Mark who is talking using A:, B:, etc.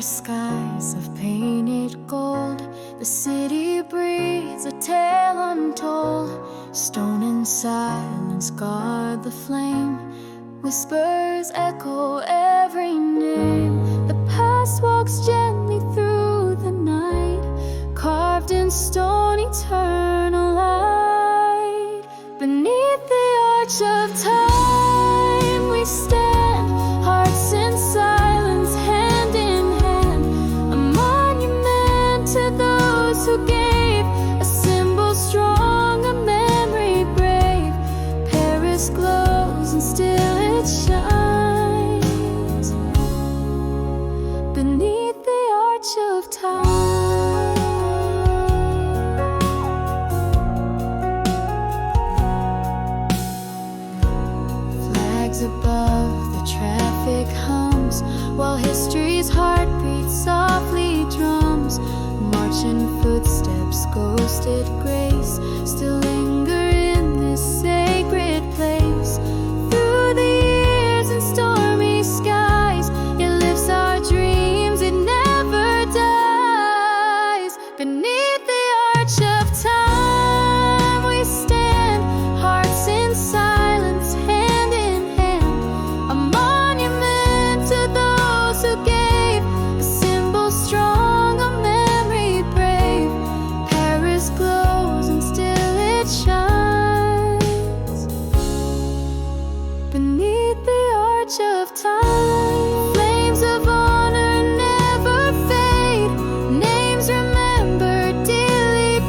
A: skies of painted gold. The city breathes a tale untold. Stone and silence guard the flame. Whispers echo every name. The past walks gently through the night, carved in stone, eternal light. Beneath the arch of time we stand, hearts in silence, hand in hand. A monument to those who gave, a symbol strong, a memory brave. Paris glows and still it shines beneath the arch of time. Flags above, the traffic hums, while history's heartbeat softly drums. Marching footsteps, ghosted grace, still